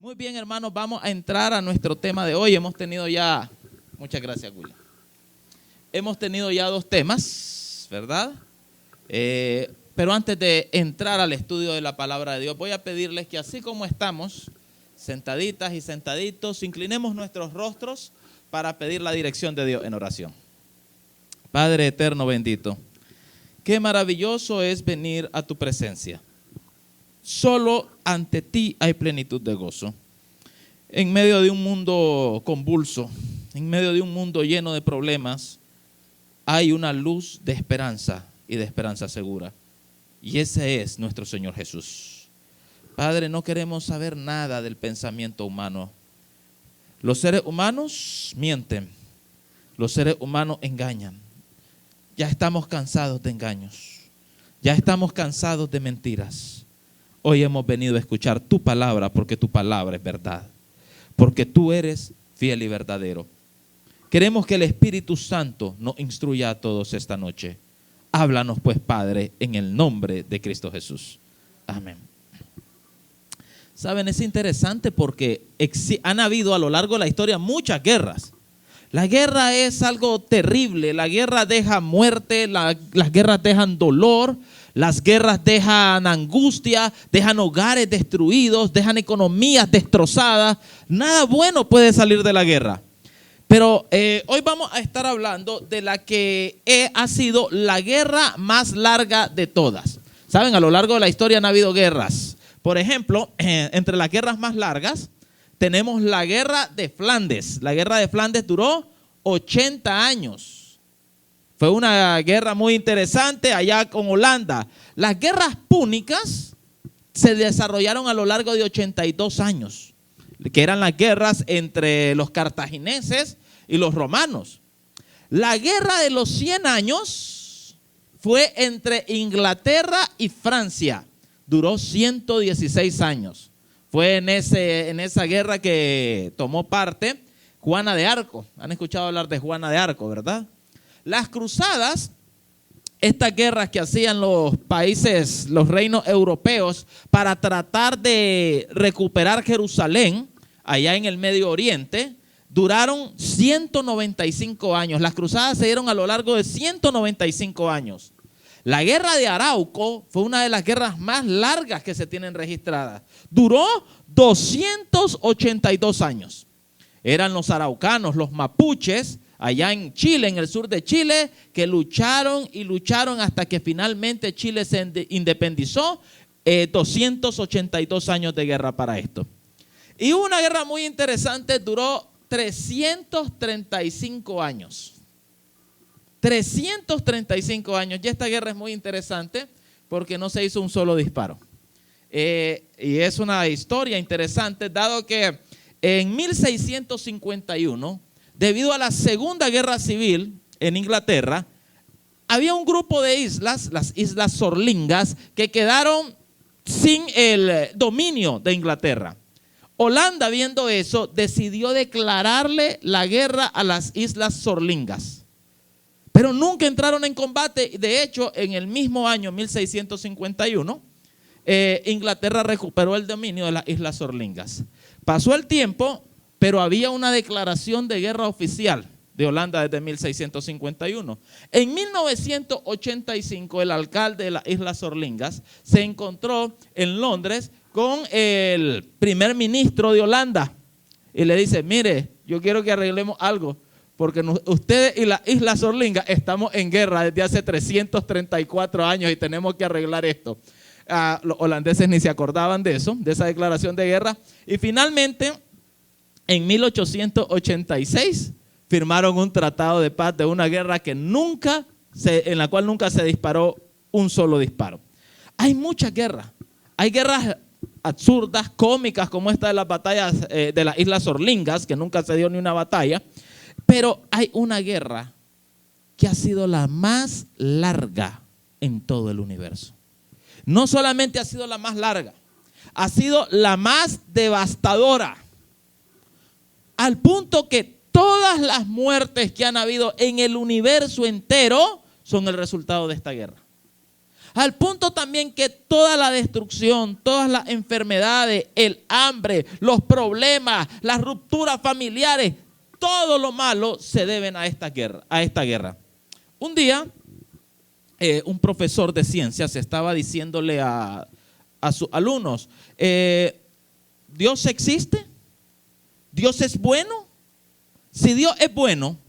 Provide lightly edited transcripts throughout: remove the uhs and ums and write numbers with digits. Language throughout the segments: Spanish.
Muy bien, hermanos, vamos a entrar a nuestro tema de hoy. Hemos tenido ya, muchas gracias, William. Hemos tenido ya dos temas, ¿verdad? Pero antes de entrar al estudio de la palabra de Dios, voy a pedirles que así como estamos, sentaditas y sentaditos, inclinemos nuestros rostros para pedir la dirección de Dios en oración. Padre eterno bendito, qué maravilloso es venir a tu presencia. Solo ante ti hay plenitud de gozo. En medio de un mundo convulso, en medio de un mundo lleno de problemas, hay una luz de esperanza y de esperanza segura. Y ese es nuestro Señor Jesús. Padre, no queremos saber nada del pensamiento humano. Los seres humanos mienten. Los seres humanos engañan. Ya estamos cansados de engaños. Ya estamos cansados de mentiras. Hoy hemos venido a escuchar tu palabra porque tu palabra es verdad. Porque tú eres fiel y verdadero. Queremos que el Espíritu Santo nos instruya a todos esta noche. Háblanos pues, Padre, en el nombre de Cristo Jesús. Amén. Saben, es interesante porque han habido a lo largo de la historia muchas guerras. La guerra es algo terrible. La guerra deja muerte, las guerras dejan dolor. Las guerras dejan angustia, dejan hogares destruidos, dejan economías destrozadas. Nada bueno puede salir de la guerra. Pero hoy vamos a estar hablando de la que ha sido la guerra más larga de todas. Saben, a lo largo de la historia han habido guerras. Por ejemplo, entre las guerras más largas tenemos la guerra de Flandes. La guerra de Flandes duró 80 años. Fue una guerra muy interesante allá con Holanda. Las guerras púnicas se desarrollaron a lo largo de 82 años, que eran las guerras entre los cartagineses y los romanos. La guerra de los 100 años fue entre Inglaterra y Francia. Duró 116 años. Fue en esa guerra que tomó parte Juana de Arco. Han escuchado hablar de Juana de Arco, ¿verdad? Las cruzadas, estas guerras que hacían los países, los reinos europeos para tratar de recuperar Jerusalén, allá en el Medio Oriente, duraron 195 años. Las cruzadas se dieron a lo largo de 195 años. La guerra de Arauco fue una de las guerras más largas que se tienen registradas. Duró 282 años. Eran los araucanos, los mapuches, allá en Chile, en el sur de Chile, que lucharon y lucharon hasta que finalmente Chile se independizó. 282 años de guerra para esto. Y una guerra muy interesante, duró 335 años. 335 años. Y esta guerra es muy interesante porque no se hizo un solo disparo. Y es una historia interesante, dado que en 1651, debido a la Segunda Guerra Civil en Inglaterra, había un grupo de islas, las Islas Sorlingas, que quedaron sin el dominio de Inglaterra. Holanda, viendo eso, decidió declararle la guerra a las Islas Sorlingas. Pero nunca entraron en combate. De hecho, en el mismo año, 1651, Inglaterra recuperó el dominio de las Islas Sorlingas. Pasó el tiempo, pero había una declaración de guerra oficial de Holanda desde 1651. En 1985, el alcalde de las Islas Sorlingas se encontró en Londres con el primer ministro de Holanda y le dice: mire, yo quiero que arreglemos algo, porque ustedes y las Islas Sorlingas estamos en guerra desde hace 334 años y tenemos que arreglar esto. Los holandeses ni se acordaban de eso, de esa declaración de guerra. Y finalmente, en 1886, firmaron un tratado de paz de una guerra en la cual nunca se disparó un solo disparo. Hay muchas guerras. Hay guerras absurdas, cómicas, como esta de las batallas de las Islas Sorlingas, que nunca se dio ni una batalla. Pero hay una guerra que ha sido la más larga en todo el universo. No solamente ha sido la más larga, ha sido la más devastadora. Al punto que todas las muertes que han habido en el universo entero son el resultado de esta guerra. Al punto también que toda la destrucción, todas las enfermedades, el hambre, los problemas, las rupturas familiares, todo lo malo se deben a esta guerra. Un día, un profesor de ciencias estaba diciéndole a sus alumnos, ¿Dios existe? ¿Dios es bueno? Si Dios es bueno,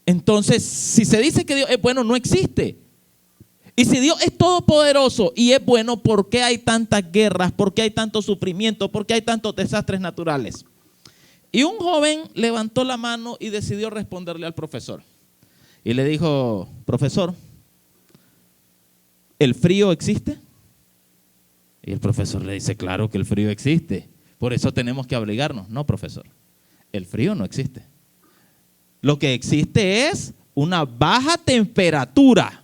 entonces si se dice que Dios es bueno, no existe. Y si Dios es todopoderoso y es bueno, ¿por qué hay tantas guerras? ¿Por qué hay tanto sufrimiento? ¿Por qué hay tantos desastres naturales? Y un joven levantó la mano y decidió responderle al profesor. Y le dijo, profesor, ¿el frío existe? Y el profesor le dice, claro que el frío existe. Por eso tenemos que abrigarnos. No, profesor, el frío no existe. Lo que existe es una baja temperatura.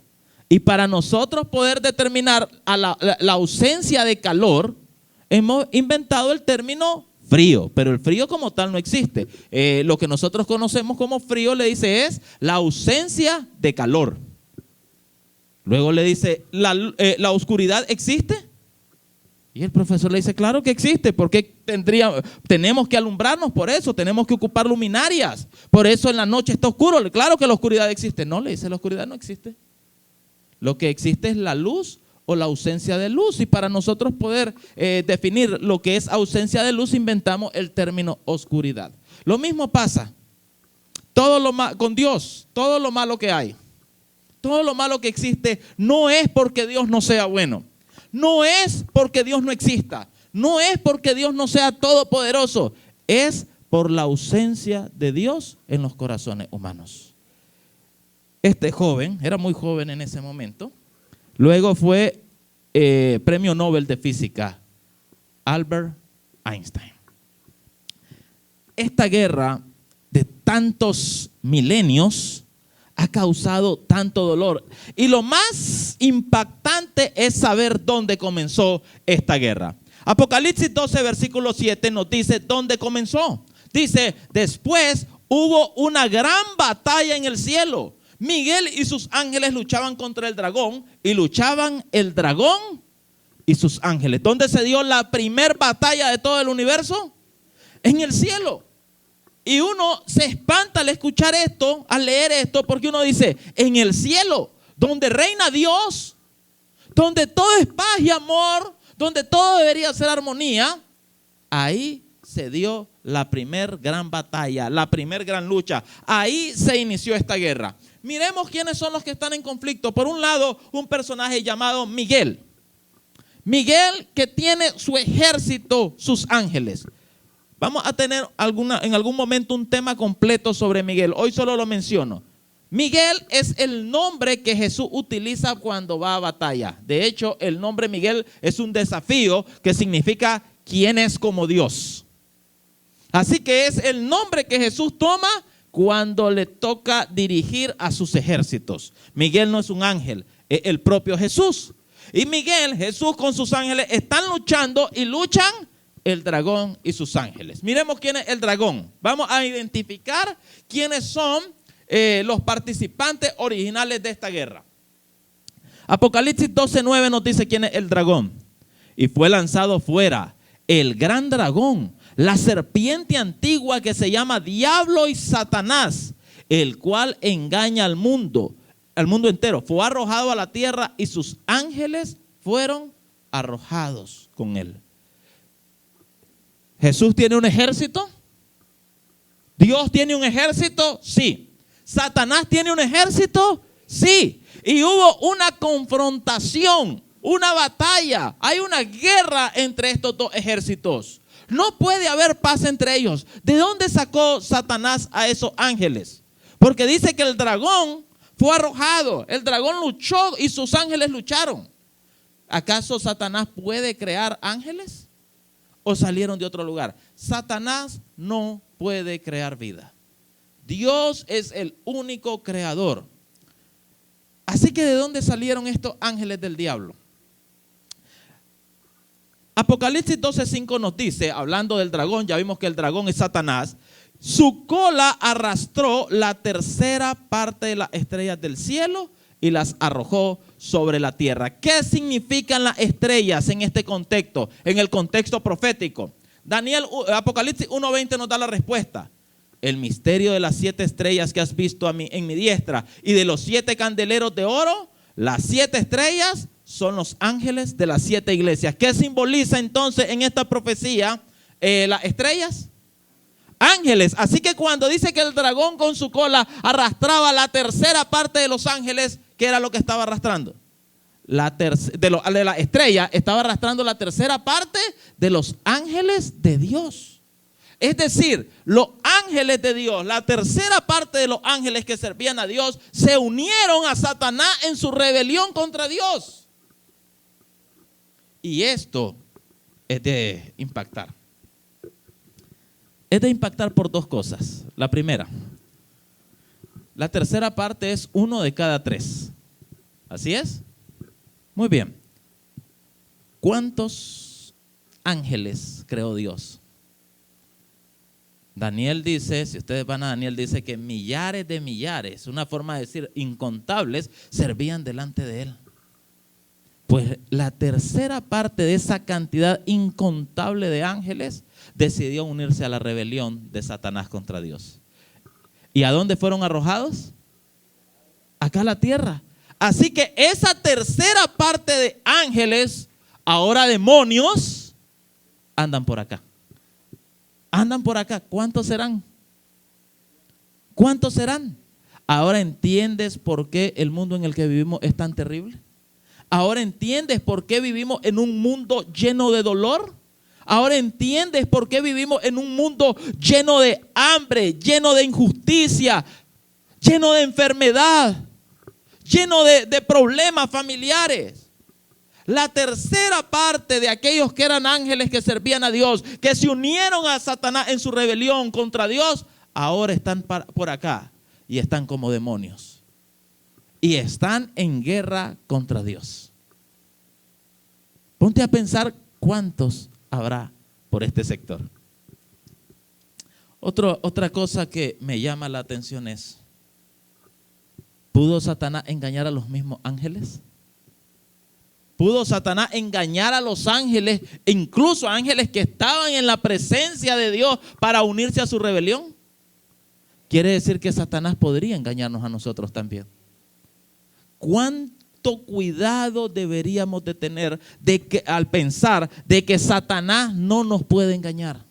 Y para nosotros poder determinar la ausencia de calor, hemos inventado el término frío, pero el frío como tal no existe. Lo que nosotros conocemos como frío, le dice, es la ausencia de calor. Luego le dice, ¿la oscuridad existe? Y el profesor le dice, claro que existe, porque tenemos que alumbrarnos por eso, tenemos que ocupar luminarias, por eso en la noche está oscuro. Claro que la oscuridad existe. No, le dice, la oscuridad no existe. Lo que existe es la luz o la ausencia de luz. Y para nosotros poder definir lo que es ausencia de luz, inventamos el término oscuridad. Lo mismo pasa con Dios. Todo lo malo que hay, todo lo malo que existe, no es porque Dios no sea bueno. No es porque Dios no exista. No es porque Dios no sea todopoderoso. Es por la ausencia de Dios en los corazones humanos. Este joven, era muy joven en ese momento, luego fue premio Nobel de Física, Albert Einstein. Esta guerra de tantos milenios ha causado tanto dolor. Y lo más impactante es saber dónde comenzó esta guerra. Apocalipsis 12, versículo 7 nos dice dónde comenzó. Dice, después hubo una gran batalla en el cielo. Miguel y sus ángeles luchaban contra el dragón, y luchaban el dragón y sus ángeles. ¿Dónde se dio la primer batalla de todo el universo? En el cielo. Y uno se espanta al escuchar esto, al leer esto, porque uno dice, en el cielo, donde reina Dios, donde todo es paz y amor, donde todo debería ser armonía, ahí se dio la primer gran batalla, la primer gran lucha. Ahí se inició esta guerra. Miremos quiénes son los que están en conflicto. Por un lado, un personaje llamado Miguel. Miguel, que tiene su ejército, sus ángeles. Vamos a tener en algún momento un tema completo sobre Miguel. Hoy solo lo menciono. Miguel es el nombre que Jesús utiliza cuando va a batalla. De hecho, el nombre Miguel es un desafío que significa ¿quién es como Dios? Así que es el nombre que Jesús toma cuando le toca dirigir a sus ejércitos. Miguel no es un ángel, es el propio Jesús. Y Miguel, Jesús con sus ángeles están luchando y luchan el dragón y sus ángeles. Miremos quién es el dragón. Vamos a identificar quiénes son los participantes originales de esta guerra. Apocalipsis 12:9 nos dice quién es el dragón. Y fue lanzado fuera el gran dragón, la serpiente antigua que se llama Diablo y Satanás, el cual engaña al mundo entero. Fue arrojado a la tierra y sus ángeles fueron arrojados con él. ¿Jesús tiene un ejército? ¿Dios tiene un ejército? Sí. ¿Satanás tiene un ejército? Sí. Y hubo una confrontación, una batalla, hay una guerra entre estos dos ejércitos. No puede haber paz entre ellos. ¿De dónde sacó Satanás a esos ángeles? Porque dice que el dragón fue arrojado, el dragón luchó y sus ángeles lucharon. ¿Acaso Satanás puede crear ángeles? ¿O salieron de otro lugar? Satanás no puede crear vida. Dios es el único creador. Así que ¿de dónde salieron estos ángeles del diablo? Apocalipsis 12:5 nos dice, hablando del dragón, ya vimos que el dragón es Satanás, su cola arrastró la tercera parte de las estrellas del cielo y las arrojó sobre la tierra. ¿Qué significan las estrellas en este contexto? En el contexto profético. Apocalipsis 1:20 nos da la respuesta. El misterio de las 7 estrellas que has visto en mi diestra y de los 7 candeleros de oro, las 7 estrellas son los ángeles de las 7 iglesias. ¿Qué simboliza entonces en esta profecía las estrellas? Ángeles. Así que cuando dice que el dragón con su cola arrastraba la tercera parte de los ángeles, ¿qué era lo que estaba arrastrando? De la estrella estaba arrastrando la tercera parte de los ángeles de Dios. Es decir, los ángeles de Dios, la tercera parte de los ángeles que servían a Dios, se unieron a Satanás en su rebelión contra Dios. Y esto es de impactar. Es de impactar por 2 cosas. La primera, la tercera parte es 1 de cada 3. ¿Así es? Muy bien. ¿Cuántos ángeles creó Dios? Daniel dice, si ustedes van a Daniel, dice que millares de millares, una forma de decir incontables, servían delante de él. Pues la tercera parte de esa cantidad incontable de ángeles decidió unirse a la rebelión de Satanás contra Dios. ¿Y a dónde fueron arrojados? Acá a la tierra. Así que esa tercera parte de ángeles, ahora demonios, andan por acá. Andan por acá. ¿Cuántos serán? ¿Cuántos serán? Ahora entiendes por qué el mundo en el que vivimos es tan terrible. Ahora entiendes por qué vivimos en un mundo lleno de dolor. Ahora entiendes por qué vivimos en un mundo lleno de hambre, lleno de injusticia, lleno de enfermedad, lleno de problemas familiares. La tercera parte de aquellos que eran ángeles que servían a Dios, que se unieron a Satanás en su rebelión contra Dios, ahora están por acá y están como demonios. Y están en guerra contra Dios. Ponte a pensar cuántos habrá por este sector. Otra cosa que me llama la atención es, ¿pudo Satanás engañar a los mismos ángeles? ¿Pudo Satanás engañar a los ángeles, incluso ángeles que estaban en la presencia de Dios para unirse a su rebelión? Quiere decir que Satanás podría engañarnos a nosotros también. ¿Cuánto cuidado deberíamos de tener al pensar de que Satanás no nos puede engañar?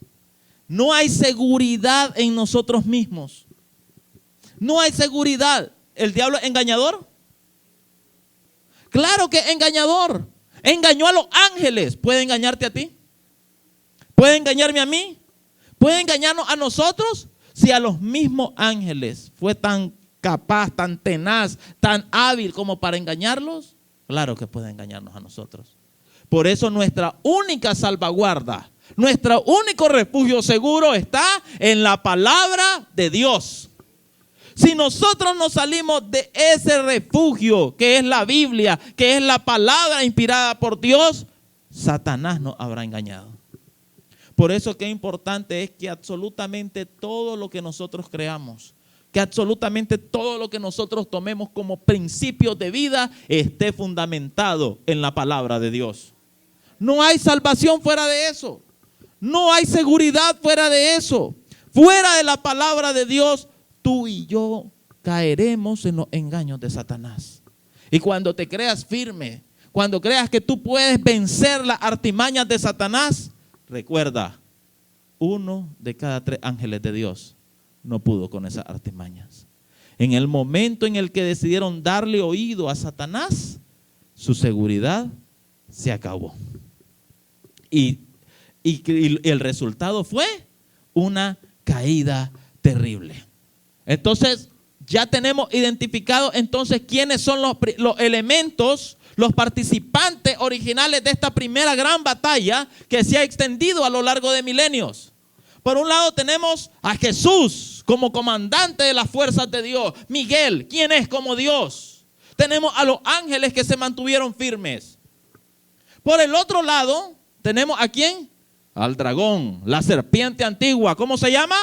No hay seguridad en nosotros mismos. No hay seguridad. ¿El diablo es engañador? Claro que es engañador. Engañó a los ángeles. ¿Puede engañarte a ti? ¿Puede engañarme a mí? ¿Puede engañarnos a nosotros? Si a los mismos ángeles fue tan capaz, tan tenaz, tan hábil como para engañarlos, claro que puede engañarnos a nosotros. Por eso nuestra única salvaguarda, nuestro único refugio seguro está en la palabra de Dios. Si nosotros nos salimos de ese refugio que es la Biblia, que es la palabra inspirada por Dios, Satanás nos habrá engañado. Por eso que importante es que absolutamente todo lo que nosotros creamos, que absolutamente todo lo que nosotros tomemos como principios de vida esté fundamentado en la palabra de Dios. No hay salvación fuera de eso. No hay seguridad fuera de eso. Fuera de la palabra de Dios, tú y yo caeremos en los engaños de Satanás. Y cuando te creas firme, cuando creas que tú puedes vencer las artimañas de Satanás, recuerda, 1 de cada 3 ángeles de Dios no pudo con esas artimañas. En el momento en el que decidieron darle oído a Satanás, su seguridad se acabó. Y el resultado fue una caída terrible. Entonces, ya tenemos identificado entonces quiénes son los elementos, los participantes originales de esta primera gran batalla que se ha extendido a lo largo de milenios. Por un lado tenemos a Jesús como comandante de las fuerzas de Dios. Miguel, ¿quién es como Dios? Tenemos a los ángeles que se mantuvieron firmes. Por el otro lado, tenemos ¿a quién? Al dragón, la serpiente antigua. ¿Cómo se llama?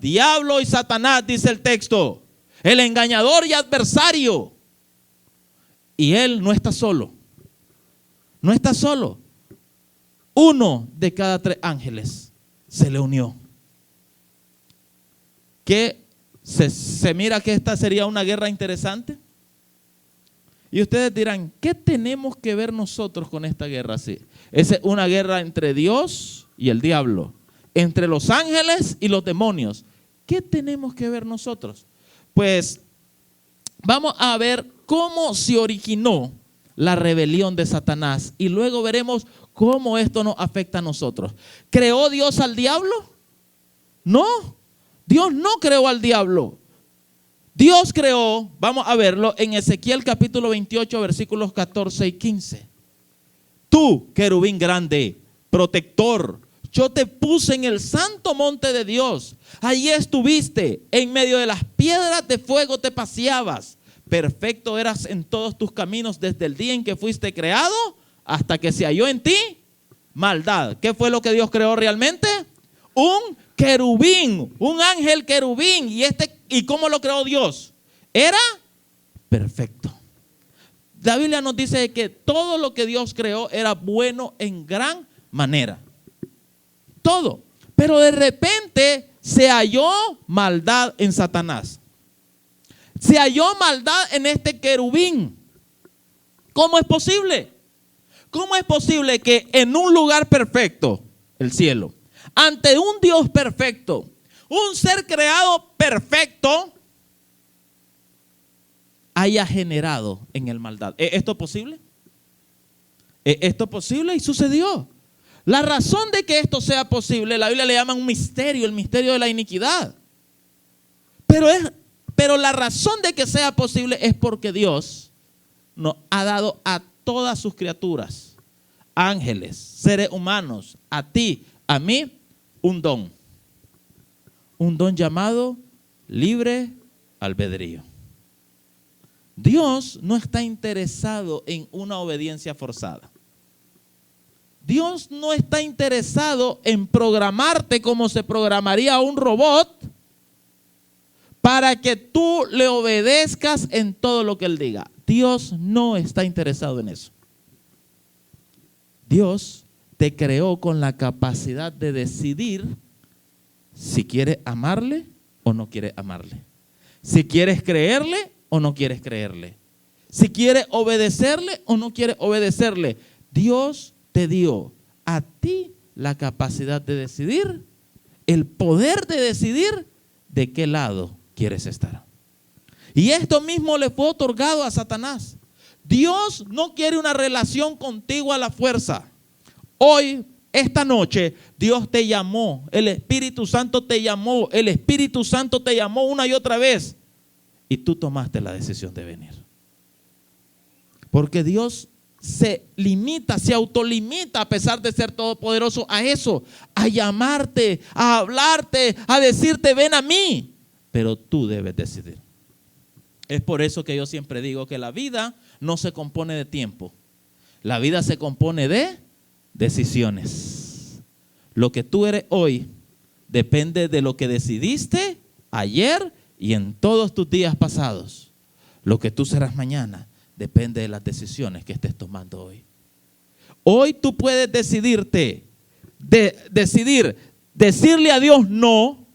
Diablo y Satanás, dice el texto. El engañador y adversario. Y él no está solo. No está solo. 1 de cada 3 ángeles se le unió. Que se mira que esta sería una guerra interesante. Y ustedes dirán, ¿qué tenemos que ver nosotros con esta guerra así? Es una guerra entre Dios y el diablo, entre los ángeles y los demonios. ¿Qué tenemos que ver nosotros? Pues vamos a ver cómo se originó la rebelión de Satanás y luego veremos cómo esto nos afecta a nosotros. ¿Creó Dios al diablo? No, Dios no creó al diablo. Dios creó, vamos a verlo en Ezequiel capítulo 28 versículos 14 y 15. Tú, querubín grande, protector, yo te puse en el santo monte de Dios. Allí estuviste, en medio de las piedras de fuego te paseabas. Perfecto eras en todos tus caminos desde el día en que fuiste creado hasta que se halló en ti maldad. ¿Qué fue lo que Dios creó realmente? Un querubín, un ángel querubín. ¿Y cómo lo creó Dios? Era perfecto. La Biblia nos dice que todo lo que Dios creó era bueno en gran manera. Todo. Pero de repente se halló maldad en Satanás. Se halló maldad en este querubín. ¿Cómo es posible? ¿Cómo es posible que en un lugar perfecto, el cielo, ante un Dios perfecto, un ser creado perfecto, haya generado en él maldad? ¿Es esto posible? ¿Es esto posible? Y sucedió. La razón de que esto sea posible, la Biblia le llama un misterio, el misterio de la iniquidad. Pero la razón de que sea posible es porque Dios nos ha dado a todas sus criaturas, ángeles, seres humanos, a ti, a mí, un don. Un don llamado libre albedrío. Dios no está interesado en una obediencia forzada. Dios no está interesado en programarte como se programaría a un robot para que tú le obedezcas en todo lo que Él diga. Dios no está interesado en eso. Dios te creó con la capacidad de decidir si quieres amarle o no quieres amarle. Si quieres creerle o no quieres creerle. Si quieres obedecerle o no quieres obedecerle. Dios te dio a ti la capacidad de decidir, el poder de decidir de qué lado quieres estar. Y esto mismo le fue otorgado a Satanás. Dios no quiere una relación contigo a la fuerza. Hoy, esta noche, Dios te llamó, el Espíritu Santo te llamó, el Espíritu Santo te llamó una y otra vez. Y tú tomaste la decisión de venir. Porque Dios se limita, se autolimita a pesar de ser todopoderoso a eso, a llamarte, a hablarte, a decirte ven a mí. Pero tú debes decidir. Es por eso que yo siempre digo que la vida no se compone de tiempo. La vida se compone de decisiones. Lo que tú eres hoy depende de lo que decidiste ayer y en todos tus días pasados. Lo que tú serás mañana depende de las decisiones que estés tomando hoy. Hoy tú puedes decidirte, decirle a Dios no,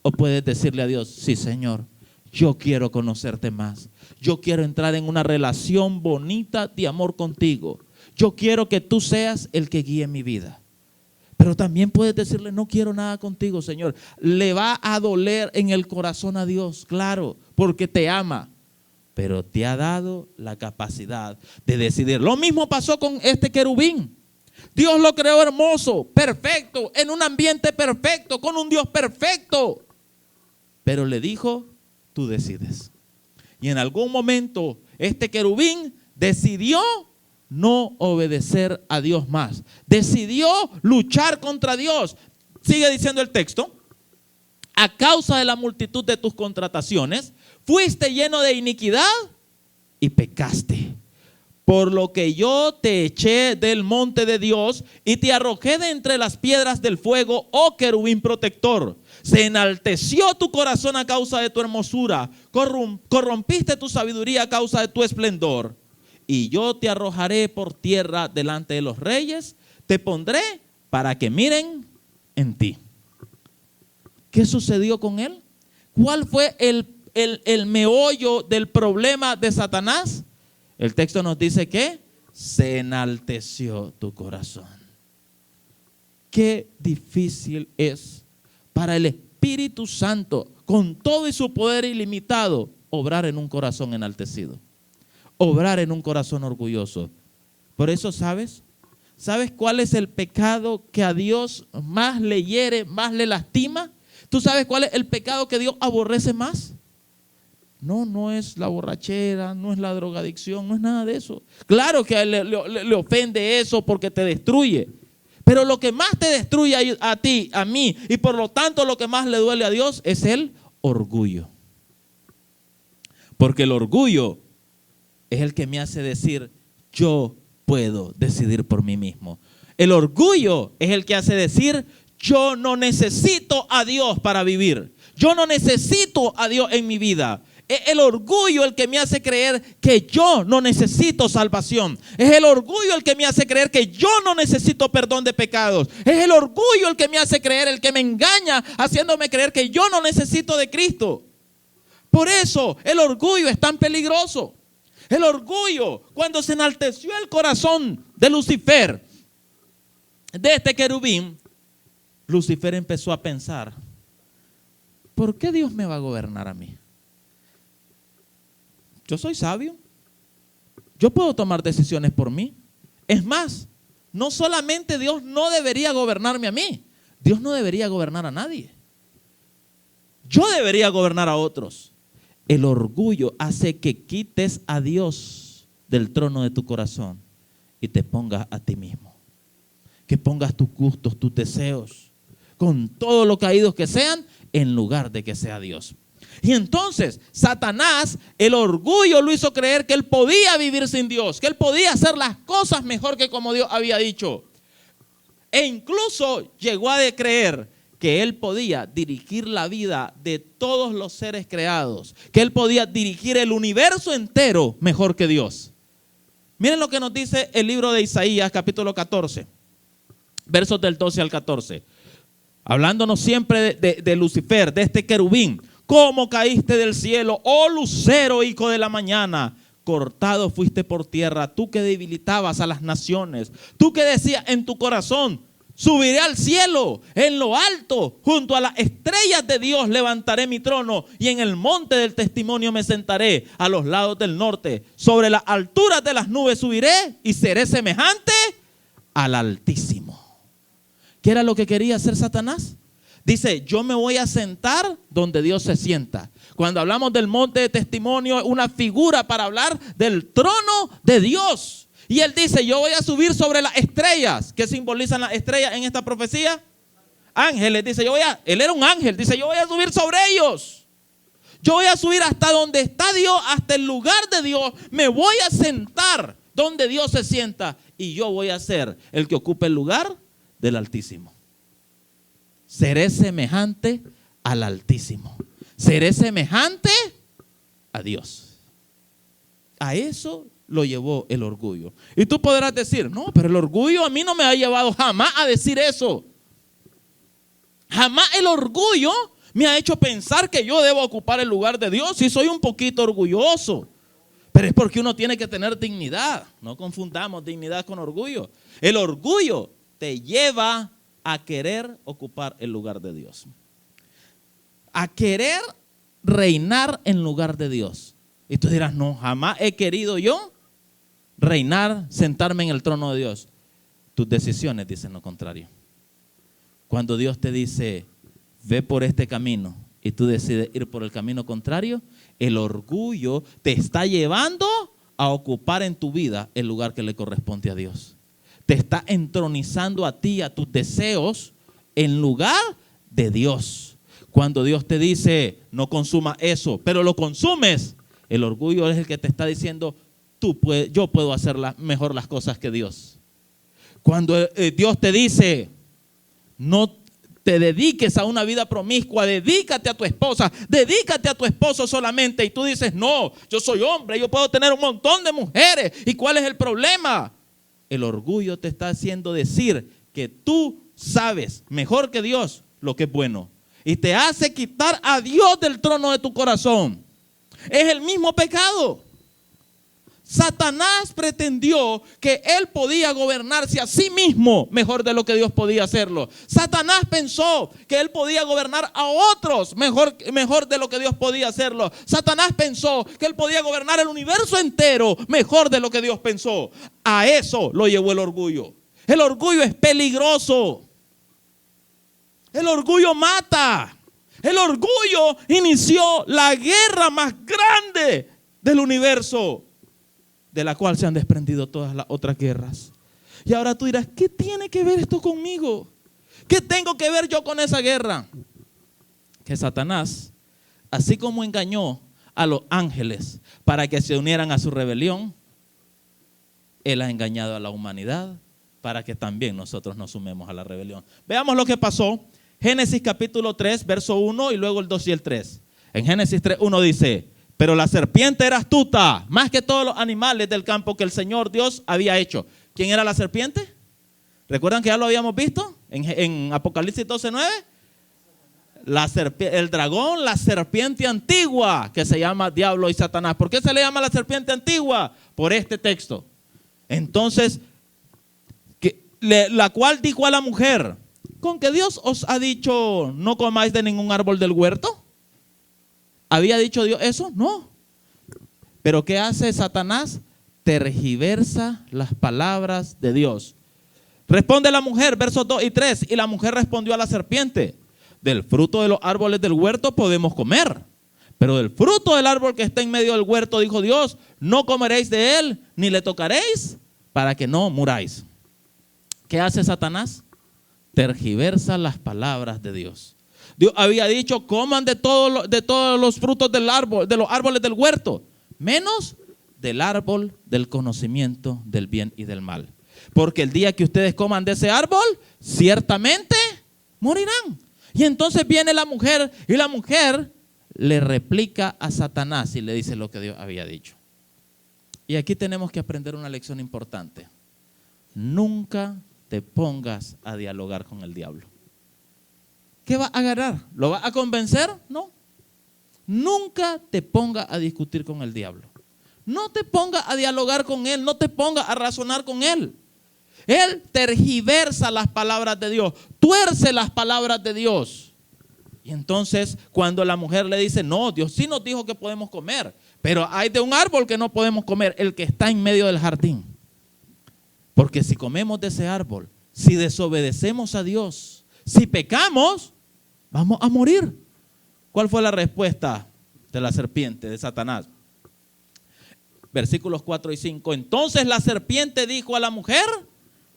o puedes decirle a Dios, sí Señor, yo quiero conocerte más. Yo quiero entrar en una relación bonita de amor contigo. Yo quiero que tú seas el que guíe mi vida. Pero también puedes decirle, no quiero nada contigo, Señor. Le va a doler en el corazón a Dios, claro, porque te ama. Pero te ha dado la capacidad de decidir. Lo mismo pasó con este querubín. Dios lo creó hermoso, perfecto, en un ambiente perfecto, con un Dios perfecto. Pero le dijo, tú decides. Y en algún momento este querubín decidió no obedecer a Dios más. Decidió luchar contra Dios. Sigue diciendo el texto. A causa de la multitud de tus contrataciones, fuiste lleno de iniquidad y pecaste. Por lo que yo te eché del monte de Dios y te arrojé de entre las piedras del fuego, oh querubín protector. Se enalteció tu corazón a causa de tu hermosura. Corrompiste tu sabiduría a causa de tu esplendor. y yo te arrojaré por tierra delante de los reyes, te pondré para que miren en ti. ¿Qué sucedió con él? ¿Cuál fue el meollo del problema de Satanás? El texto nos dice que se enalteció tu corazón. Qué difícil es para el Espíritu Santo, con todo y su poder ilimitado, obrar en un corazón enaltecido, obrar en un corazón orgulloso. Por eso, ¿sabes cuál es el pecado que a Dios más le hiere, más le lastima? ¿Tú sabes cuál es el pecado que Dios aborrece más? No es la borrachera, no es la drogadicción, no es nada de eso. Claro que a él le ofende eso porque te destruye. Pero lo que más te destruye a ti, a mí, y por lo tanto lo que más le duele a Dios es el orgullo. Porque el orgullo es el que me hace decir, yo puedo decidir por mí mismo. El orgullo es el que hace decir, yo no necesito a Dios para vivir. Yo no necesito a Dios en mi vida. Es el orgullo el que me hace creer que yo no necesito salvación. Es el orgullo el que me hace creer que yo no necesito perdón de pecados. Es el orgullo el que me hace creer, el que me engaña, haciéndome creer que yo no necesito de Cristo. Por eso el orgullo es tan peligroso. El orgullo, cuando se enalteció el corazón de Lucifer, de este querubín, Lucifer empezó a pensar, ¿por qué Dios me va a gobernar a mí? Yo soy sabio. Yo puedo tomar decisiones por mí. Es más, no solamente Dios no debería gobernarme a mí, Dios no debería gobernar a nadie. Yo debería gobernar a otros. El orgullo hace que quites a Dios del trono de tu corazón y te pongas a ti mismo. Que pongas tus gustos, tus deseos, con todo lo caídos que sean, en lugar de que sea Dios. Y entonces Satanás, el orgullo lo hizo creer que él podía vivir sin Dios, que él podía hacer las cosas mejor que como Dios había dicho. E incluso llegó a creer que él podía dirigir la vida de todos los seres creados, que él podía dirigir el universo entero mejor que Dios. Miren lo que nos dice el libro de Isaías, capítulo 14, versos del 12 al 14. Hablándonos siempre de Lucifer, de este querubín. ¿Cómo caíste del cielo, oh lucero, hijo de la mañana? Cortado fuiste por tierra, tú que debilitabas a las naciones. Tú que decías en tu corazón, subiré al cielo, en lo alto, junto a las estrellas de Dios levantaré mi trono, y en el monte del testimonio me sentaré, a los lados del norte. Sobre las alturas de las nubes subiré, y seré semejante al Altísimo. ¿Qué era lo que quería hacer Satanás? Dice, yo me voy a sentar donde Dios se sienta. Cuando hablamos del monte de testimonio, una figura para hablar del trono de Dios. Y él dice, yo voy a subir sobre las estrellas. ¿Qué simbolizan las estrellas en esta profecía? Ángeles. Dice, él era un ángel. Dice, yo voy a subir sobre ellos. Yo voy a subir hasta donde está Dios, hasta el lugar de Dios. Me voy a sentar donde Dios se sienta. Y yo voy a ser el que ocupe el lugar del Altísimo. Seré semejante al Altísimo. Seré semejante a Dios. A eso lo llevó el orgullo. Y tú podrás decir, no, pero el orgullo a mí no me ha llevado jamás a decir eso. Jamás el orgullo me ha hecho pensar que yo debo ocupar el lugar de Dios. Sí, soy un poquito orgulloso, pero es porque uno tiene que tener dignidad. No confundamos dignidad con orgullo. El orgullo te lleva a querer ocupar el lugar de Dios, a querer reinar en lugar de Dios. Y tú dirás, no, jamás he querido yo reinar, sentarme en el trono de Dios. Tus decisiones dicen lo contrario. Cuando Dios te dice, ve por este camino, y tú decides ir por el camino contrario, el orgullo te está llevando a ocupar en tu vida el lugar que le corresponde a Dios. Te está entronizando a ti, a tus deseos, en lugar de Dios. Cuando Dios te dice, no consumas eso, pero lo consumes, el orgullo es el que te está diciendo, yo puedo hacer mejor las cosas que Dios. Cuando Dios te dice, no te dediques a una vida promiscua, dedícate a tu esposa, dedícate a tu esposo solamente. Y tú dices, no, yo soy hombre, yo puedo tener un montón de mujeres. ¿Y cuál es el problema? El orgullo te está haciendo decir que tú sabes mejor que Dios lo que es bueno. Y te hace quitar a Dios del trono de tu corazón. Es el mismo pecado. Satanás pretendió que él podía gobernarse a sí mismo mejor de lo que Dios podía hacerlo. Satanás pensó que él podía gobernar a otros mejor de lo que Dios podía hacerlo. Satanás pensó que él podía gobernar el universo entero mejor de lo que Dios pensó. A eso lo llevó el orgullo. El orgullo es peligroso. El orgullo mata. El orgullo inició la guerra más grande del universo, de la cual se han desprendido todas las otras guerras. Y ahora tú dirás, ¿qué tiene que ver esto conmigo? ¿Qué tengo que ver yo con esa guerra? Que Satanás, así como engañó a los ángeles para que se unieran a su rebelión, él ha engañado a la humanidad para que también nosotros nos sumemos a la rebelión. Veamos lo que pasó. Génesis capítulo 3, verso 1 y luego el 2 y el 3. En Génesis 3, 1 dice: pero la serpiente era astuta, más que todos los animales del campo que el Señor Dios había hecho. ¿Quién era la serpiente? ¿Recuerdan que ya lo habíamos visto en Apocalipsis 12:9? El dragón, la serpiente antigua, que se llama Diablo y Satanás. ¿Por qué se le llama la serpiente antigua? Por este texto. Entonces, la cual dijo a la mujer: ¿con que Dios os ha dicho no comáis de ningún árbol del huerto? ¿Había dicho Dios eso? No. ¿Pero qué hace Satanás? Tergiversa las palabras de Dios. Responde la mujer, versos 2 y 3. Y la mujer respondió a la serpiente: del fruto de los árboles del huerto podemos comer, pero del fruto del árbol que está en medio del huerto, dijo Dios, no comeréis de él, ni le tocaréis, para que no muráis. ¿Qué hace Satanás? Tergiversa las palabras de Dios. Dios había dicho, coman de todos los frutos del árbol, de los árboles del huerto, menos del árbol del conocimiento del bien y del mal. Porque el día que ustedes coman de ese árbol, ciertamente morirán. Y entonces viene la mujer, y la mujer le replica a Satanás y le dice lo que Dios había dicho. Y aquí tenemos que aprender una lección importante. Nunca te pongas a dialogar con el diablo. ¿Qué va a agarrar? ¿Lo va a convencer? No. Nunca te ponga a discutir con el diablo. No te ponga a dialogar con él, no te ponga a razonar con él. Él tergiversa las palabras de Dios, tuerce las palabras de Dios. Y entonces cuando la mujer le dice, no, Dios sí nos dijo que podemos comer, pero hay de un árbol que no podemos comer, el que está en medio del jardín. Porque si comemos de ese árbol, si desobedecemos a Dios, si pecamos, vamos a morir. ¿Cuál fue la respuesta de la serpiente, de Satanás? Versículos 4 y 5. Entonces la serpiente dijo a la mujer,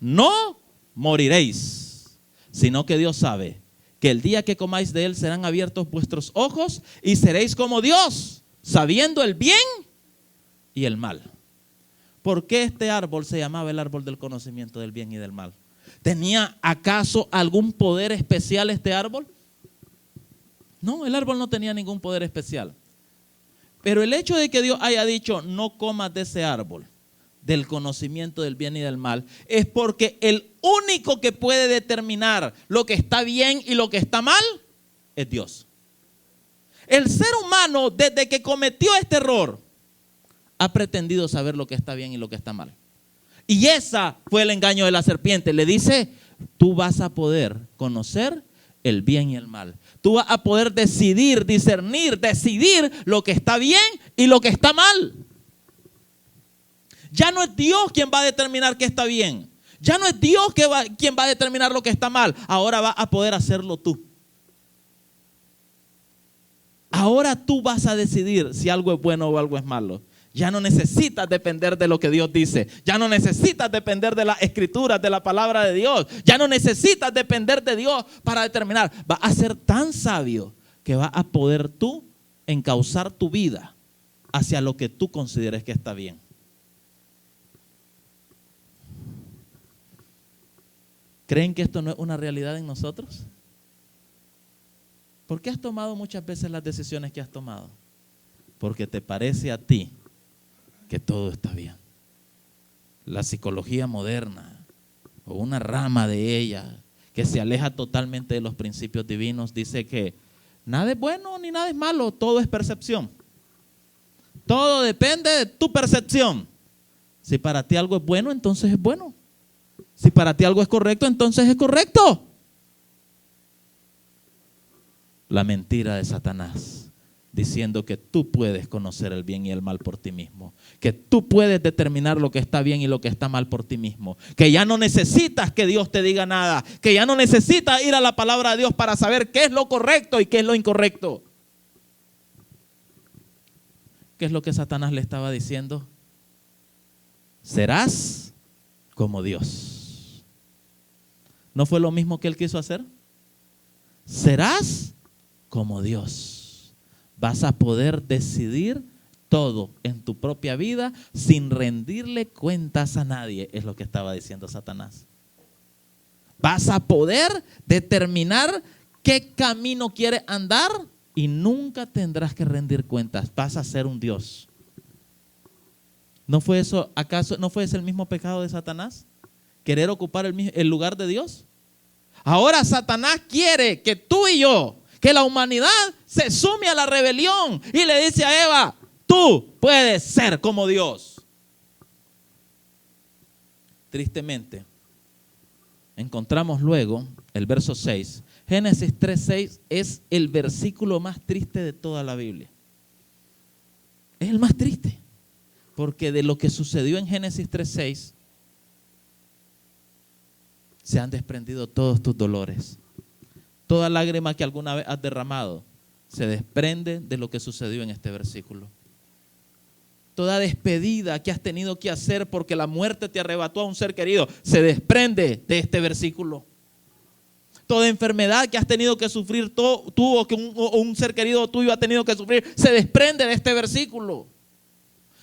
no moriréis, sino que Dios sabe que el día que comáis de él serán abiertos vuestros ojos y seréis como Dios, sabiendo el bien y el mal. ¿Por qué este árbol se llamaba el árbol del conocimiento del bien y del mal? ¿Tenía acaso algún poder especial este árbol? No, el árbol no tenía ningún poder especial. Pero el hecho de que Dios haya dicho no comas de ese árbol del conocimiento del bien y del mal es porque el único que puede determinar lo que está bien y lo que está mal es Dios. El ser humano, desde que cometió este error, ha pretendido saber lo que está bien y lo que está mal. Y ese fue el engaño de la serpiente. Le dice, tú vas a poder conocer el bien y el mal. Tú vas a poder decidir, discernir, decidir lo que está bien y lo que está mal. Ya no es Dios quien va a determinar qué está bien. Ya no es Dios quien va a determinar lo que está mal. Ahora vas a poder hacerlo tú. Ahora tú vas a decidir si algo es bueno o algo es malo. Ya no necesitas depender de lo que Dios dice. Ya no necesitas depender de las escrituras, de la palabra de Dios. Ya no necesitas depender de Dios para determinar. Vas a ser tan sabio que vas a poder tú encauzar tu vida hacia lo que tú consideres que está bien. ¿Creen que esto no es una realidad en nosotros? ¿Por qué has tomado muchas veces las decisiones que has tomado? Porque te parece a ti que todo está bien. La psicología moderna, o una rama de ella, que se aleja totalmente de los principios divinos, dice que nada es bueno ni nada es malo, todo es percepción. Todo depende de tu percepción. Si para ti algo es bueno, entonces es bueno. Si para ti algo es correcto, entonces es correcto. La mentira de Satanás, diciendo que tú puedes conocer el bien y el mal por ti mismo, que tú puedes determinar lo que está bien y lo que está mal por ti mismo, que ya no necesitas que Dios te diga nada, que ya no necesitas ir a la palabra de Dios para saber qué es lo correcto y qué es lo incorrecto. ¿Qué es lo que Satanás le estaba diciendo? Serás como Dios. ¿No fue lo mismo que él quiso hacer? Serás como Dios. Vas a poder decidir todo en tu propia vida sin rendirle cuentas a nadie, es lo que estaba diciendo Satanás. Vas a poder determinar qué camino quieres andar y nunca tendrás que rendir cuentas. Vas a ser un Dios. ¿No fue eso, acaso no fue ese el mismo pecado de Satanás? ¿Querer ocupar el lugar de Dios? Ahora Satanás quiere que tú y yo, que la humanidad se sume a la rebelión y le dice a Eva, tú puedes ser como Dios. Tristemente, encontramos luego el verso 6. Génesis 3:6 es el versículo más triste de toda la Biblia. Es el más triste, porque de lo que sucedió en Génesis 3:6 se han desprendido todos tus dolores. Toda lágrima que alguna vez has derramado se desprende de lo que sucedió en este versículo. Toda despedida que has tenido que hacer porque la muerte te arrebató a un ser querido se desprende de este versículo. Toda enfermedad que has tenido que sufrir tú o que un ser querido tuyo ha tenido que sufrir se desprende de este versículo.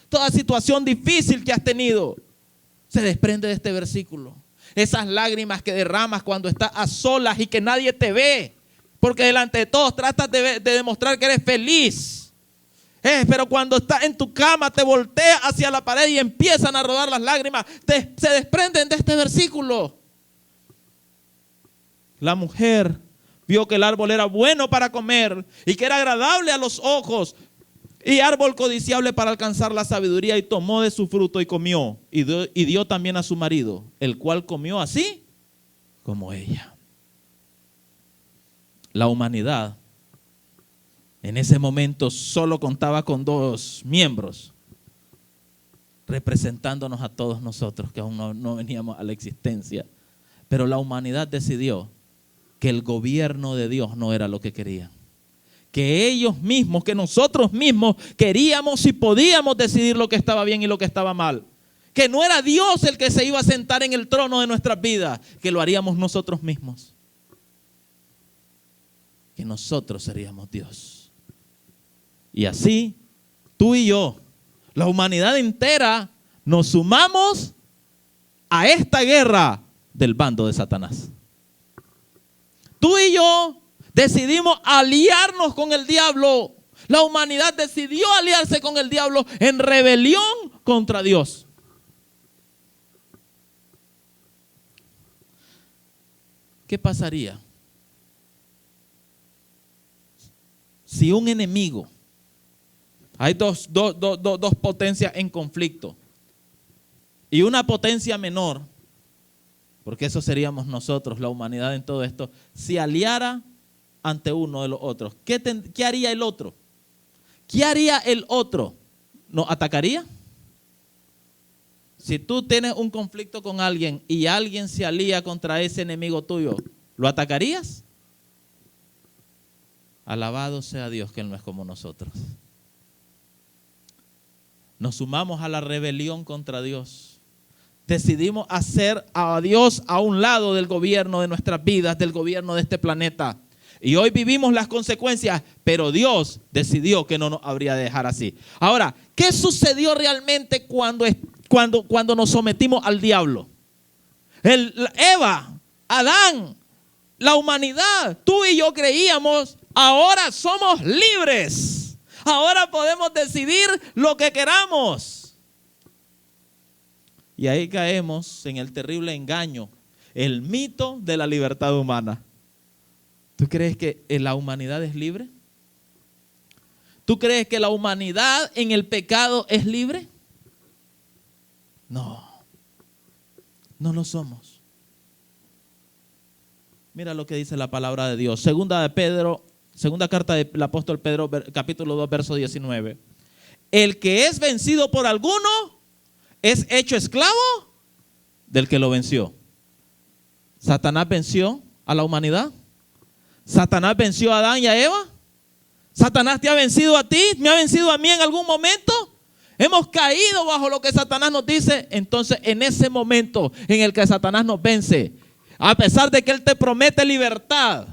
Toda situación difícil que has tenido se desprende de este versículo. Esas lágrimas que derramas cuando estás a solas y que nadie te ve, porque delante de todos tratas de demostrar que eres feliz. Pero cuando estás en tu cama te volteas hacia la pared y empiezan a rodar las lágrimas, se desprenden de este versículo. La mujer vio que el árbol era bueno para comer y que era agradable a los ojos y árbol codiciable para alcanzar la sabiduría, y tomó de su fruto y comió y dio también a su marido, el cual comió así como ella. La humanidad en ese momento solo contaba con 2 miembros, representándonos a todos nosotros que aún no veníamos a la existencia. Pero la humanidad decidió que el gobierno de Dios no era lo que querían. Que ellos mismos, que nosotros mismos queríamos y podíamos decidir lo que estaba bien y lo que estaba mal. Que no era Dios el que se iba a sentar en el trono de nuestras vidas, que lo haríamos nosotros mismos. Que nosotros seríamos Dios. Y así, tú y yo, la humanidad entera, nos sumamos a esta guerra del bando de Satanás. Tú y yo decidimos aliarnos con el diablo. La humanidad decidió aliarse con el diablo en rebelión contra Dios. ¿Qué pasaría si un enemigo, hay dos potencias en conflicto, y una potencia menor, porque eso seríamos nosotros, la humanidad en todo esto, se aliara ante uno de los otros? ¿Qué haría el otro? ¿Qué haría el otro? ¿Nos atacaría? Si tú tienes un conflicto con alguien y alguien se alía contra ese enemigo tuyo, ¿lo atacarías? Alabado sea Dios que Él no es como nosotros. Nos sumamos a la rebelión contra Dios. Decidimos hacer a Dios a un lado del gobierno de nuestras vidas, del gobierno de este planeta. Y hoy vivimos las consecuencias, pero Dios decidió que no nos habría de dejar así. Ahora, ¿qué sucedió realmente cuando nos sometimos al diablo? Eva, Adán, la humanidad, tú y yo creíamos, ahora somos libres. Ahora podemos decidir lo que queramos. Y ahí caemos en el terrible engaño, el mito de la libertad humana. ¿Tú crees que la humanidad es libre? ¿Tú crees que la humanidad en el pecado es libre? No, no lo somos. Mira lo que dice la palabra de Dios. Segunda carta del apóstol Pedro, capítulo 2, verso 19. El que es vencido por alguno es hecho esclavo del que lo venció. ¿Satanás venció a la humanidad? ¿Satanás venció a Adán y a Eva? ¿Satanás te ha vencido a ti? ¿Me ha vencido a mí en algún momento? Hemos caído bajo lo que Satanás nos dice. Entonces, en ese momento en el que Satanás nos vence, a pesar de que Él te promete libertad,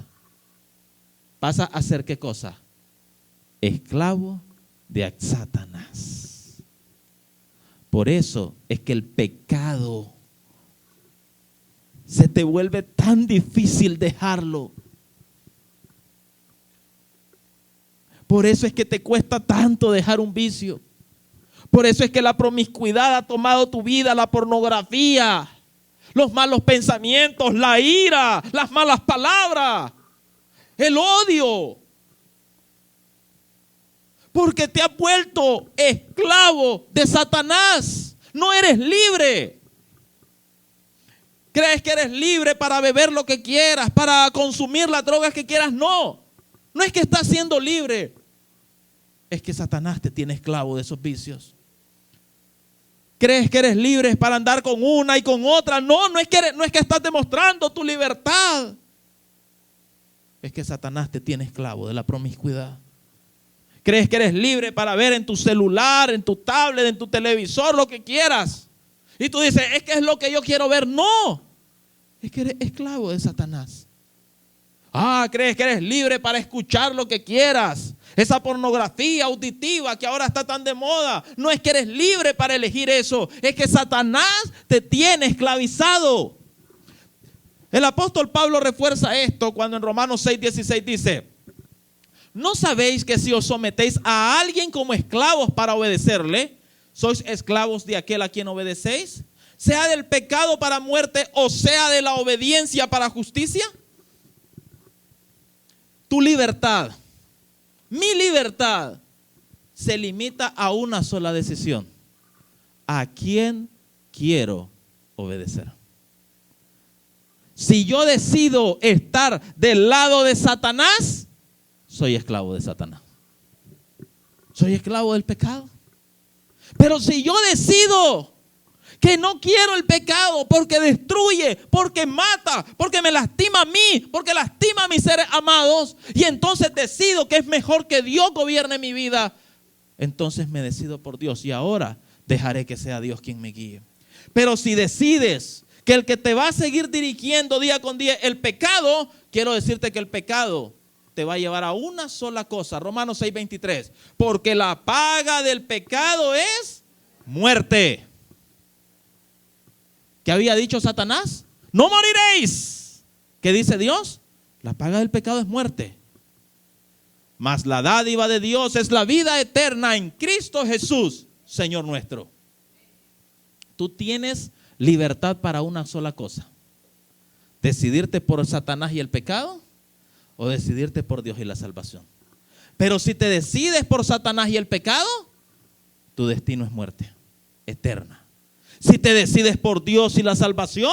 pasa a ser ¿qué cosa? Esclavo de Satanás. Por eso es que el pecado se te vuelve tan difícil dejarlo. Por eso es que te cuesta tanto dejar un vicio. Por eso es que la promiscuidad ha tomado tu vida, la pornografía, los malos pensamientos, la ira, las malas palabras, el odio. Porque te has vuelto esclavo de Satanás. No eres libre. ¿Crees que eres libre para beber lo que quieras, para consumir las drogas que quieras? No, no es que estás siendo libre. Es que Satanás te tiene esclavo de esos vicios. ¿Crees que eres libre para andar con una y con otra? No, no es que estás demostrando tu libertad. Es que Satanás te tiene esclavo de la promiscuidad. ¿Crees que eres libre para ver en tu celular, en tu tablet, en tu televisor, lo que quieras? Y tú dices, es que es lo que yo quiero ver. No, es que eres esclavo de Satanás. ¿Crees que eres libre para escuchar lo que quieras? Esa pornografía auditiva que ahora está tan de moda. No es que eres libre para elegir eso. Es que Satanás te tiene esclavizado. El apóstol Pablo refuerza esto cuando en Romanos 6:16 dice: ¿no sabéis que si os sometéis a alguien como esclavos para obedecerle, sois esclavos de aquel a quien obedecéis? Sea del pecado para muerte o sea de la obediencia para justicia. Tu libertad, mi libertad, se limita a una sola decisión: ¿a quién quiero obedecer? Si yo decido estar del lado de Satanás, soy esclavo de Satanás. Soy esclavo del pecado. Pero si yo decido que no quiero el pecado porque destruye, porque mata, porque me lastima a mí, porque lastima a mis seres amados, y entonces decido que es mejor que Dios gobierne mi vida, entonces me decido por Dios y ahora dejaré que sea Dios quien me guíe. Pero si decides que el que te va a seguir dirigiendo día con día el pecado, quiero decirte que el pecado te va a llevar a una sola cosa. Romanos 6:23. Porque la paga del pecado es muerte. ¿Qué había dicho Satanás? No moriréis. ¿Qué dice Dios? La paga del pecado es muerte. Mas la dádiva de Dios es la vida eterna en Cristo Jesús, Señor nuestro. Tú tienes libertad para una sola cosa: decidirte por Satanás y el pecado, o decidirte por Dios y la salvación. Pero si te decides por Satanás y el pecado, tu destino es muerte eterna. Si te decides por Dios y la salvación,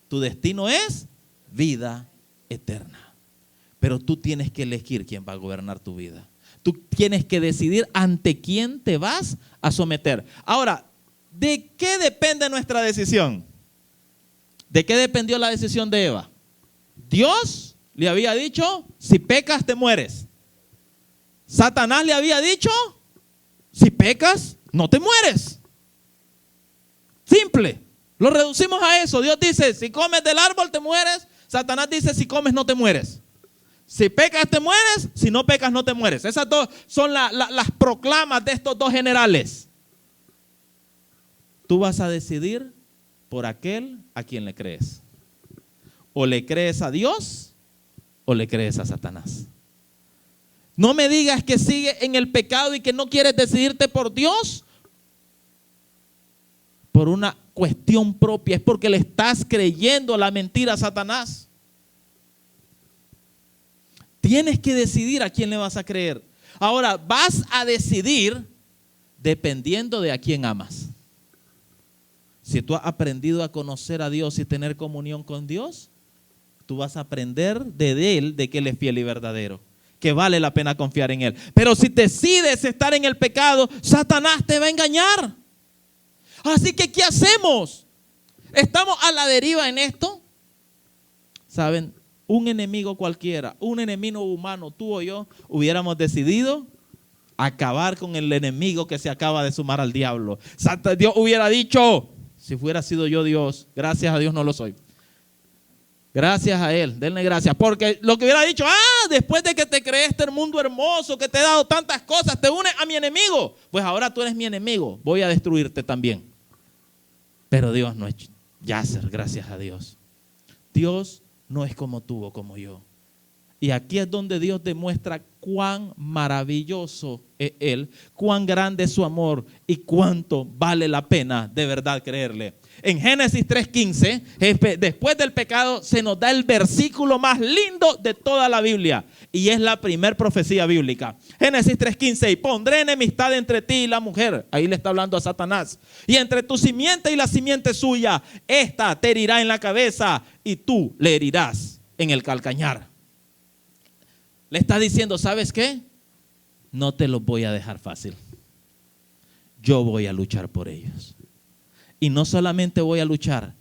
tu destino es vida eterna. Pero tú tienes que elegir quién va a gobernar tu vida. Tú tienes que decidir ante quién te vas a someter. Ahora, ¿de qué depende nuestra decisión? ¿De qué dependió la decisión de Eva? Dios le había dicho: si pecas te mueres. Satanás le había dicho: si pecas no te mueres. Simple, lo reducimos a eso. Dios dice: si comes del árbol te mueres. Satanás dice: si comes no te mueres. Si pecas te mueres, si no pecas no te mueres. Esas dos son las proclamas de estos dos generales. Tú vas a decidir por aquel a quien le crees. O le crees a Dios o le crees a Satanás? No me digas que sigue en el pecado y que no quieres decidirte por Dios por una cuestión propia. Es porque le estás creyendo la mentira a Satanás. Tienes que decidir a quién le vas a creer. Ahora, vas a decidir dependiendo de a quién amas. Si tú has aprendido a conocer a Dios y tener comunión con Dios, tú vas a aprender de Él, de que Él es fiel y verdadero, que vale la pena confiar en Él. Pero si decides estar en el pecado, Satanás te va a engañar. Así que, ¿qué hacemos? ¿Estamos a la deriva en esto? ¿Saben? Un enemigo cualquiera, un enemigo humano, tú o yo, hubiéramos decidido acabar con el enemigo que se acaba de sumar al diablo. Dios hubiera dicho, si fuera sido yo Dios, gracias a Dios no lo soy. Gracias a Él, denle gracias. Porque lo que hubiera dicho, después de que te creé este mundo hermoso, que te he dado tantas cosas, te unes a mi enemigo. Pues ahora tú eres mi enemigo, voy a destruirte también. Pero Dios no es Yasser, gracias a Dios. Dios no es como tú o como yo. Y aquí es donde Dios demuestra cuán maravilloso es Él, cuán grande es su amor y cuánto vale la pena de verdad creerle. En Génesis 3:15, después del pecado, se nos da el versículo más lindo de toda la Biblia. Y es la primer profecía bíblica. Génesis 3:15, y pondré enemistad entre ti y la mujer. Ahí le está hablando a Satanás. Y entre tu simiente y la simiente suya, esta te herirá en la cabeza y tú le herirás en el calcañar. Le está diciendo, ¿sabes qué? No te los voy a dejar fácil. Yo voy a luchar por ellos. Y no solamente voy a luchar,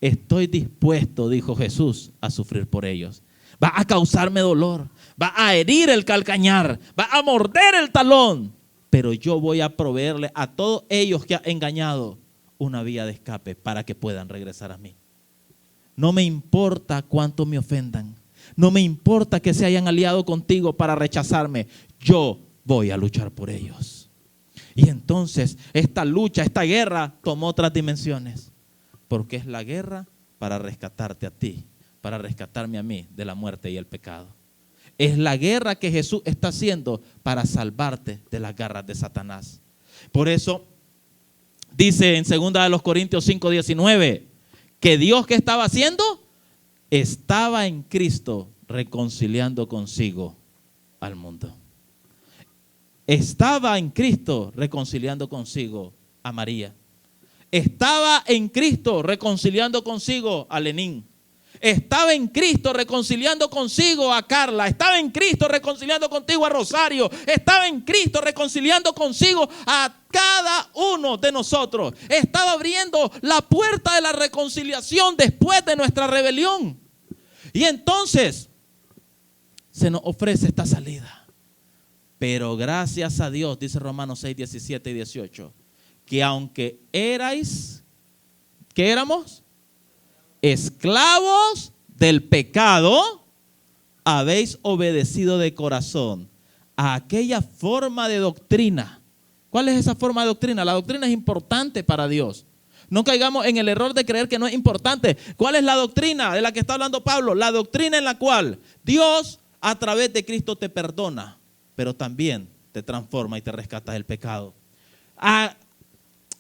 estoy dispuesto, dijo Jesús, a sufrir por ellos. Va a causarme dolor, va a herir el calcañar, va a morder el talón. Pero yo voy a proveerle a todos ellos que han engañado una vía de escape para que puedan regresar a mí. No me importa cuánto me ofendan. No me importa que se hayan aliado contigo para rechazarme. Yo voy a luchar por ellos. Y entonces esta lucha, esta guerra tomó otras dimensiones. Porque es la guerra para rescatarte a ti, para rescatarme a mí de la muerte y el pecado. Es la guerra que Jesús está haciendo para salvarte de las garras de Satanás. Por eso dice en 2 Corintios 5:19 que Dios, ¿qué estaba haciendo? Estaba en Cristo reconciliando consigo al mundo. Estaba en Cristo reconciliando consigo a María. Estaba en Cristo reconciliando consigo a Lenín. Estaba en Cristo reconciliando consigo a Carla. Estaba en Cristo reconciliando contigo a Rosario. Estaba en Cristo reconciliando consigo a cada uno de nosotros. Estaba abriendo la puerta de la reconciliación después de nuestra rebelión. Y entonces se nos ofrece esta salida. Pero gracias a Dios, dice Romanos 6, 17 y 18, que aunque erais, ¿qué éramos? Esclavos del pecado, habéis obedecido de corazón a aquella forma de doctrina. ¿Cuál es esa forma de doctrina? La doctrina es importante para Dios. No caigamos en el error de creer que no es importante. ¿Cuál es la doctrina de la que está hablando Pablo? La doctrina en la cual Dios a través de Cristo te perdona, pero también te transforma y te rescata del pecado.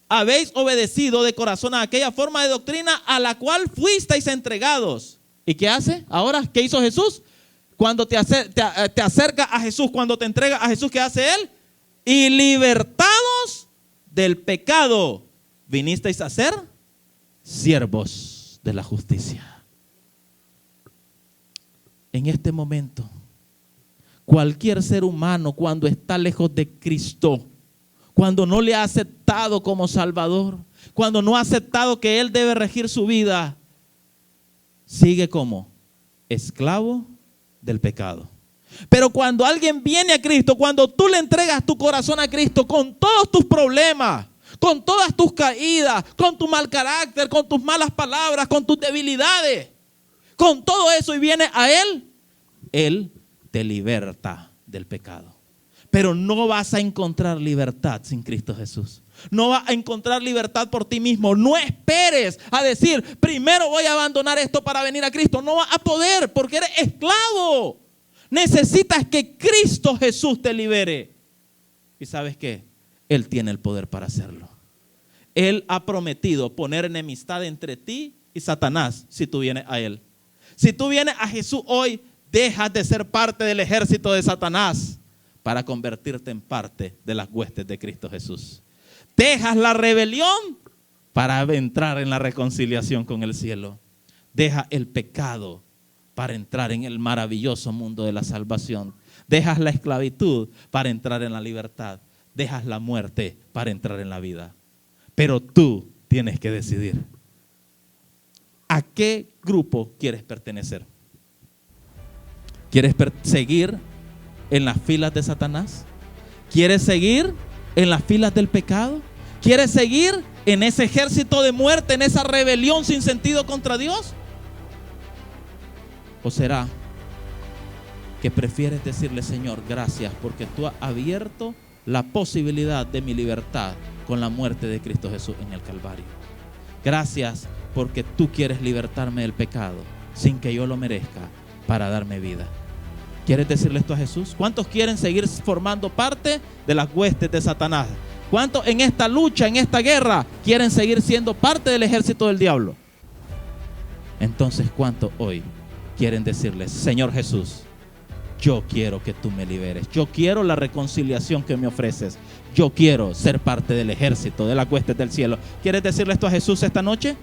Habéis obedecido de corazón a aquella forma de doctrina a la cual fuisteis entregados. ¿Y qué hace? Ahora, ¿qué hizo Jesús? Cuando te acerca a Jesús, cuando te entrega a Jesús, ¿qué hace Él? Y libertados del pecado, vinisteis a ser siervos de la justicia. En este momento, cualquier ser humano cuando está lejos de Cristo, cuando no le ha aceptado como Salvador, cuando no ha aceptado que Él debe regir su vida, sigue como esclavo del pecado. Pero cuando alguien viene a Cristo, cuando tú le entregas tu corazón a Cristo con todos tus problemas, con todas tus caídas, con tu mal carácter, con tus malas palabras, con tus debilidades, con todo eso y vienes a Él, Él te liberta del pecado. Pero no vas a encontrar libertad sin Cristo Jesús. No vas a encontrar libertad por ti mismo. No esperes a decir, primero voy a abandonar esto para venir a Cristo. No vas a poder porque eres esclavo. Necesitas que Cristo Jesús te libere. ¿Y sabes qué? Él tiene el poder para hacerlo. Él ha prometido poner enemistad entre ti y Satanás si tú vienes a Él. Si tú vienes a Jesús hoy, dejas de ser parte del ejército de Satanás para convertirte en parte de las huestes de Cristo Jesús. Dejas la rebelión para entrar en la reconciliación con el cielo. Deja el pecado para entrar en el maravilloso mundo de la salvación. Dejas la esclavitud para entrar en la libertad. Dejas la muerte para entrar en la vida. Pero tú tienes que decidir. ¿A qué grupo quieres pertenecer? ¿Quieres seguir en las filas de Satanás? ¿Quieres seguir en las filas del pecado? ¿Quieres seguir en ese ejército de muerte, en esa rebelión sin sentido contra Dios? ¿O será que prefieres decirle, Señor, gracias porque tú has abierto la posibilidad de mi libertad con la muerte de Cristo Jesús en el Calvario? Gracias porque tú quieres libertarme del pecado sin que yo lo merezca para darme vida. ¿Quieres decirle esto a Jesús? ¿Cuántos quieren seguir formando parte de las huestes de Satanás? ¿Cuántos en esta lucha, en esta guerra, quieren seguir siendo parte del ejército del diablo? Entonces, ¿cuántos hoy quieren decirle, Señor Jesús, yo quiero que tú me liberes? Yo quiero la reconciliación que me ofreces. Yo quiero ser parte del ejército de las huestes del cielo. ¿Quieres decirle esto a Jesús esta noche?